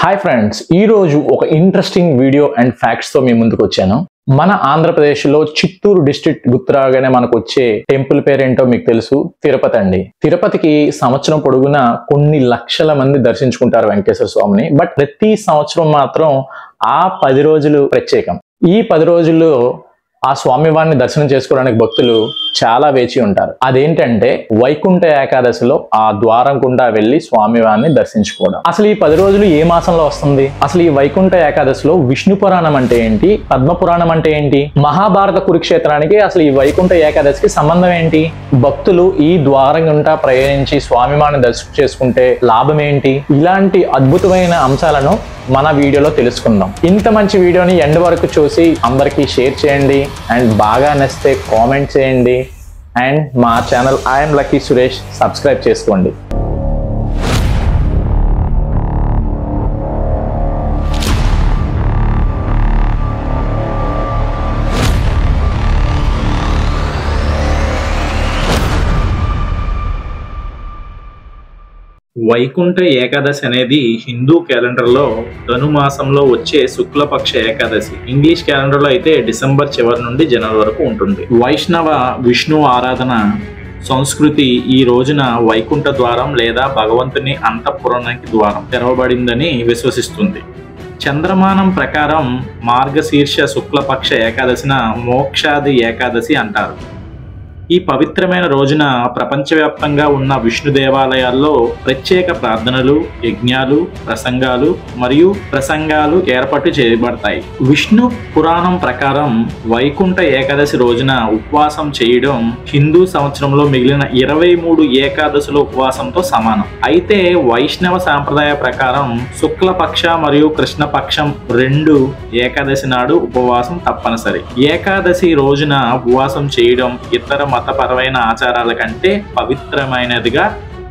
Hi friends, ఈ రోజు ఒక ఇంట్రెస్టింగ్ వీడియో అండ్ ఫ్యాక్ట్స్ తో మీ ముందుకు వచ్చాను. మన ఆంధ్రప్రదేశ్ లో చిత్తూరు డిస్ట్రిక్ట్ గుర్తురాగానే మనకు వచ్చే టెంపుల్ పేరేంటో మీకు తెలుసు, తిరుపతి అండి. తిరుపతికి సంవత్సరం పొడుగునా కొన్ని లక్షల మంది దర్శించుకుంటారు వెంకటేశ్వర స్వామిని. బట్ ప్రతి సంవత్సరం మాత్రం ఆ 10 రోజులు ప్రత్యేకం. ఈ 10 రోజుల్లో ఆ స్వామివారిని దర్శనం చేసుకోవడానికి భక్తులు చాలా వేచి ఉంటారు. అదేంటంటే వైకుంఠ ఏకాదశిలో ఆ ద్వారం గుండా వెళ్లి స్వామివారిని దర్శించుకోవడం. అసలు ఈ 10 రోజులు ఏ మాసంలో వస్తుంది? అసలు ఈ వైకుంఠ ఏకాదశిలో విష్ణు పురాణం అంటే ఏంటి, పద్మ పురాణం అంటే ఏంటి, మహాభారత కురుక్షేత్రానికి అసలు ఈ వైకుంఠ ఏకాదశికి సంబంధం ఏంటి, భక్తులు ఈ ద్వారం గుండా ప్రయాణించి స్వామివారిని దర్శనం చేసుకుంటే లాభం ఏంటి, ఇలాంటి అద్భుతమైన అంశాలను మన వీడియోలో తెలుసుకుందాం. ఇంత మంచి వీడియోని ఎండ్ వరకు చూసి అందరికీ షేర్ చేయండి అండ్ బాగా నచ్చితే కామెంట్ చేయండి అండ్ మా channel I'm lucky Suresh subscribe చేసుకోండి. వైకుంఠ ఏకాదశి అనేది హిందూ క్యాలెండర్లో ధనుమాసంలో వచ్చే శుక్లపక్ష ఏకాదశి. ఇంగ్లీష్ క్యాలెండర్లో అయితే డిసెంబర్ చివరి నుండి జనవరి వరకు ఉంటుంది. వైష్ణవ విష్ణు ఆరాధన సంస్కృతి ఈ రోజున వైకుంఠ ద్వారం లేదా భగవంతుని అంతఃపురానికి ద్వారం తెరవబడిందని విశ్వసిస్తుంది. చంద్రమానం ప్రకారం మార్గశీర్ష శుక్లపక్ష ఏకాదశిన మోక్షాది ఏకాదశి అంటారు. ఈ పవిత్రమైన రోజున ప్రపంచవ్యాప్తంగా ఉన్న విష్ణు దేవాలయాల్లో ప్రత్యేక ప్రార్థనలు, యజ్ఞాలు, ప్రసంగాలు ఏర్పాటు చేయబడతాయి. విష్ణు పురాణం ప్రకారం వైకుంఠ ఏకాదశి రోజున ఉపవాసం చేయడం హిందూ సంవత్సరంలో మిగిలిన 23 ఏకాదశుల ఉపవాసంతో సమానం. అయితే వైష్ణవ సాంప్రదాయ ప్రకారం శుక్లపక్ష మరియు కృష్ణపక్షం 2 ఏకాదశి నాడు ఉపవాసం తప్పనిసరి. ఏకాదశి రోజున ఉపవాసం చేయడం ఇతర మతపరమైన ఆచారాల కంటే పవిత్రమైనదిగా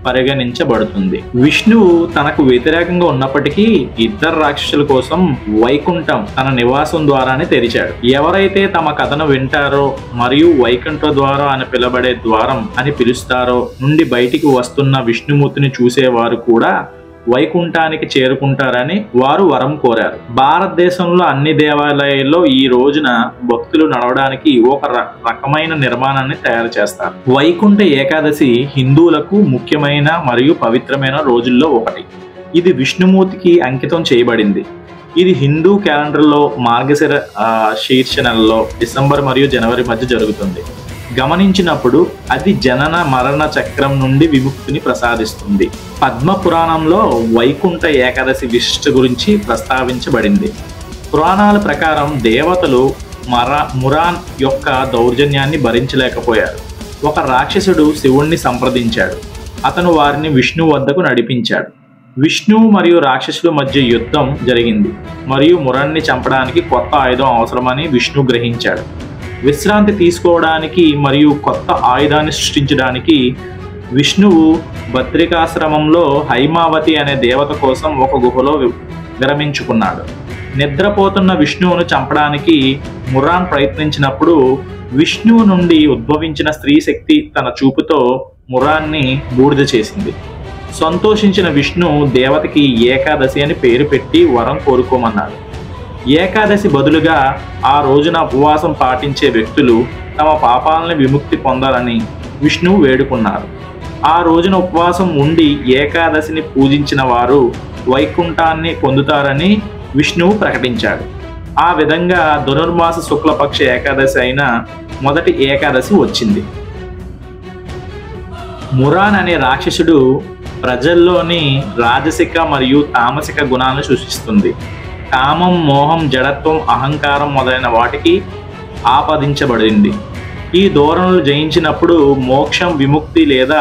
పరిగణించబడుతుంది. విష్ణువు తనకు వ్యతిరేకంగా ఉన్నప్పటికీ ఇద్దరు రాక్షసుల కోసం వైకుంఠం తన నివాసం ద్వారానే తెరిచాడు. ఎవరైతే తమ కథను వింటారో మరియు వైకుంఠ ద్వారం అని పిలబడే ద్వారం అని పిలుస్తారో నుండి బయటికి వస్తున్న విష్ణుమూర్తిని చూసేవారు కూడా వైకుంఠానికి చేరుకుంటారని వారు వరం కోరారు. భారతదేశంలో అన్ని దేవాలయాల్లో ఈ రోజున భక్తులు నడవడానికి ఒక రకమైన నిర్మాణాన్ని తయారు చేస్తారు. వైకుంఠ ఏకాదశి హిందువులకు ముఖ్యమైన మరియు పవిత్రమైన రోజుల్లో ఒకటి. ఇది విష్ణుమూర్తికి అంకితం చేయబడింది. ఇది హిందూ క్యాలెండర్లో మార్గశీర్ష నెలలో డిసెంబర్ మరియు జనవరి మధ్య జరుగుతుంది. గమనించినప్పుడు అది జనన మరణ చక్రం నుండి విముక్తిని ప్రసాదిస్తుంది. పద్మ పురాణంలో వైకుంఠ ఏకాదశి విశిష్ట గురించి ప్రస్తావించబడింది. పురాణాల ప్రకారం దేవతలు మురాన్ యొక్క దౌర్జన్యాన్ని భరించలేకపోయారు. ఒక రాక్షసుడు శివుణ్ణి సంప్రదించాడు. అతను వారిని విష్ణు వద్దకు నడిపించాడు. విష్ణువు మరియు రాక్షసుల మధ్య యుద్ధం జరిగింది మరియు మురాన్ని చంపడానికి కొత్త ఆయుధం అవసరమని విష్ణు గ్రహించాడు. విశ్రాంతి తీసుకోవడానికి మరియు కొత్త ఆయుధాన్ని సృష్టించడానికి విష్ణువు బద్రికాశ్రమంలో హైమావతి అనే దేవత కోసం ఒక గుహలో విరమించుకున్నాడు. నిద్రపోతున్న విష్ణువును చంపడానికి మురాన్ ప్రయత్నించినప్పుడు విష్ణువు నుండి ఉద్భవించిన స్త్రీ శక్తి తన చూపుతో మురాన్ని బూడిద చేసింది. సంతోషించిన విష్ణు దేవతకి ఏకాదశి అని పేరు పెట్టి వరం కోరుకోమన్నాడు. ఏకాదశి బదులుగా ఆ రోజున ఉపవాసం పాటించే వ్యక్తులు తమ పాపాలని విముక్తి పొందాలని విష్ణువు వేడుకున్నారు. ఆ రోజున ఉపవాసం ఉండి ఏకాదశిని పూజించిన వారు వైకుంఠాన్ని పొందుతారని విష్ణువు ప్రకటించాడు. ఆ విధంగా ధనుర్మాస శుక్లపక్ష ఏకాదశి అయిన మొదటి ఏకాదశి వచ్చింది. మురాన్ అనే రాక్షసుడు ప్రజల్లోని రాజసిక మరియు తామసిక గుణాలను సూచిస్తుంది. కామం, మోహం, జడత్వం, అహంకారం మొదలైన వాటికి ఆపాదించబడింది. ఈ ధోరణులు జయించినప్పుడు మోక్షం, విముక్తి లేదా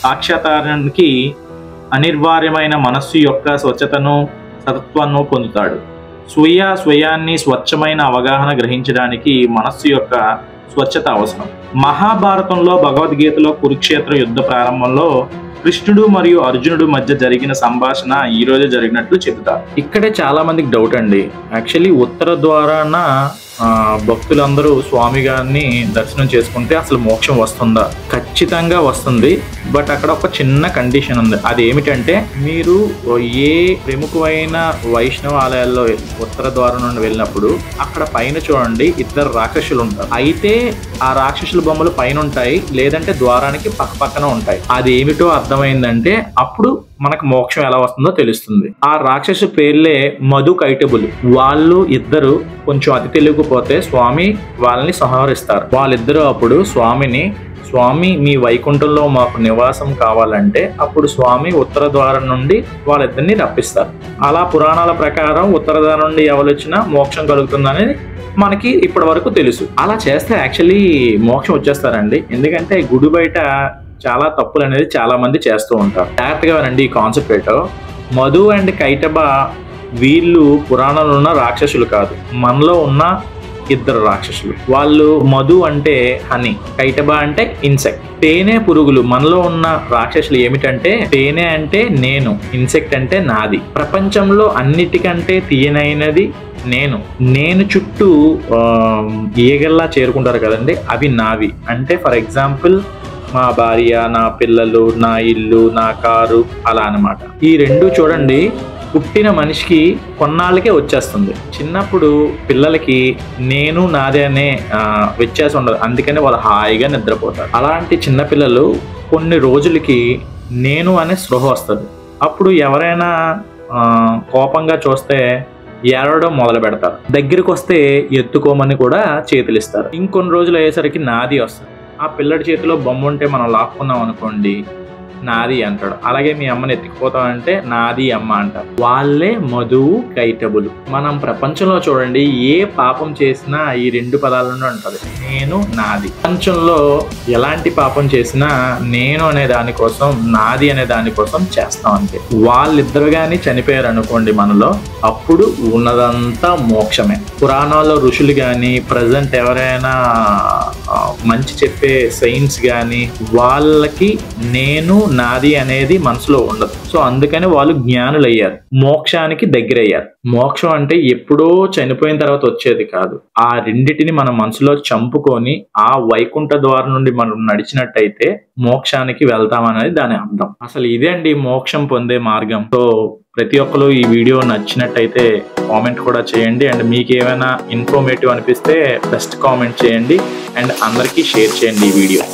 సాక్షాత్కారానికి అనివార్యమైన మనస్సు యొక్క స్వచ్ఛతను, సతత్వాన్ని పొందుతాడు. స్వయాన్ని స్వచ్ఛమైన అవగాహన గ్రహించడానికి మనస్సు యొక్క స్వచ్ఛత అవసరం. మహాభారతంలో భగవద్గీతలో కురుక్షేత్ర యుద్ధ ప్రారంభంలో కృష్ణుడు మరియు అర్జునుడు మధ్య జరిగిన సంభాషణ ఈ రోజే జరిగినట్లు చెబుతారు. ఇక్కడే చాలా మందికి డౌట్ అండి. యాక్చువల్లీ ఉత్తర ద్వారాన భక్తులందరూ స్వామి గారిని దర్శనం చేసుకుంటే అసలు మోక్షం వస్తుందా? ఖచ్చితంగా వస్తుంది. బట్ అక్కడ ఒక చిన్న కండిషన్ ఉంది. అది ఏమిటంటే, మీరు ఏ ప్రముఖమైన వైష్ణవ ఆలయాల్లో ఉత్తర ద్వారం నుండి వెళ్ళినప్పుడు అక్కడ పైన చూడండి, ఇద్దరు రాక్షసులు ఉంటారు. అయితే ఆ రాక్షసుల బొమ్మలు పైన ఉంటాయి, లేదంటే ద్వారానికి పక్కన ఉంటాయి. అది ఏమిటో అర్థమైందంటే అప్పుడు మనకు మోక్షం ఎలా వస్తుందో తెలుస్తుంది. ఆ రాక్షసు పేర్లే మధు కైటబులు. వాళ్ళు ఇద్దరు కొంచెం అతి తెలియకపోతే స్వామి వాళ్ళని సంహరిస్తారు. వాళ్ళిద్దరూ అప్పుడు స్వామిని, స్వామి మీ వైకుంఠంలో మాకు నివాసం కావాలంటే అప్పుడు స్వామి ఉత్తర ద్వారం నుండి వాళ్ళిద్దరిని రప్పిస్తారు. అలా పురాణాల ప్రకారం ఉత్తర ద్వారం నుండి ఎవరు వచ్చినా మోక్షం కలుగుతుందని మనకి ఇప్పటి వరకు తెలుసు. అలా చేస్తే యాక్చువల్లీ మోక్షం వచ్చేస్తారండి. ఎందుకంటే గుడి బయట చాలా తప్పులు అనేది చాలా మంది చేస్తూ ఉంటారు. జాగ్రత్తగా వినండి ఈ కాన్సెప్ట్ ఏంటో. మధు అండ్ కైటబ వీళ్ళు పురాణంలో ఉన్న రాక్షసులు కాదు, మనలో ఉన్న ఇద్దరు రాక్షసులు. వాళ్ళు మధు అంటే హనీ, కైటబ అంటే ఇన్సెక్ట్, తేనె పురుగులు. మనలో ఉన్న రాక్షసులు ఏమిటంటే, తేనె అంటే నేను, ఇన్సెక్ట్ అంటే నాది. ప్రపంచంలో అన్నిటికంటే తీయనైనది నేను చుట్టూ ఈగల్లా చేరుకుంటారు కదండి, అవి నావి. అంటే ఫర్ ఎగ్జాంపుల్ మా భార్య, నా పిల్లలు, నా ఇల్లు, నా కారు, అలా అన్నమాట. ఈ రెండు చూడండి, పుట్టిన మనిషికి కొన్నాళ్ళకే వచ్చేస్తుంది. చిన్నప్పుడు పిల్లలకి నేను నాదే అనే వ్యత్యాసం ఉండదు, అందుకని వాళ్ళు హాయిగా నిద్రపోతారు. అలాంటి చిన్నపిల్లలు కొన్ని రోజులకి నేను అనే స్పృహ వస్తుంది. అప్పుడు ఎవరైనా కోపంగా చూస్తే ఏడవడం మొదలు పెడతారు. దగ్గరికి వస్తే ఎత్తుకోమని కూడా చేతులు ఇస్తారు. ఇంకొన్ని రోజులు అయ్యేసరికి నాది వస్తుంది. ఆ పిల్లడి చేతిలో బొమ్మ ఉంటే మనం లాక్కున్నాం అనుకోండి, నాది అంటాడు. అలాగే మీ అమ్మని ఎత్తుకుపోతామంటే నాది అమ్మ అంటారు. వాళ్ళే మధువు కైటబులు. మనం ప్రపంచంలో చూడండి, ఏ పాపం చేసినా ఈ రెండు పదాల నుండి ఉంటుంది, నేను నాది. ప్రపంచంలో ఎలాంటి పాపం చేసినా నేను అనే దానికోసం, నాది అనే దానికోసం చేస్తాం అంతే. వాళ్ళిద్దరు కానీ చనిపోయారు అనుకోండి మనలో, అప్పుడు ఉన్నదంతా మోక్షమే. పురాణాల్లో ఋషులు కానీ, ప్రజెంట్ ఎవరైనా మంచి చెప్పే సైన్స్ కానీ, వాళ్ళకి నేను నాది అనేది మనసులో ఉండదు. సో అందుకని వాళ్ళు జ్ఞానులయ్యారు, మోక్షానికి దగ్గరయ్యారు. మోక్షం అంటే ఎప్పుడో చనిపోయిన తర్వాత వచ్చేది కాదు. ఆ రెండిటిని మన మనసులో చంపుకొని ఆ వైకుంఠ ద్వారం నుండి మనం నడిచినట్టయితే మోక్షానికి వెళ్తామనేది దాని అర్థం. అసలు ఇదే అండి మోక్షం పొందే మార్గం. సో ప్రతి ఒక్కరు ఈ వీడియో నచ్చినట్టయితే కామెంట్ కూడా చేయండి. అండ్ మీకు ఏమైనా ఇన్ఫర్మేటివ్ అనిపిస్తే బెస్ట్ కామెంట్ చేయండి అండ్ అందరికీ షేర్ చేయండి ఈ వీడియో.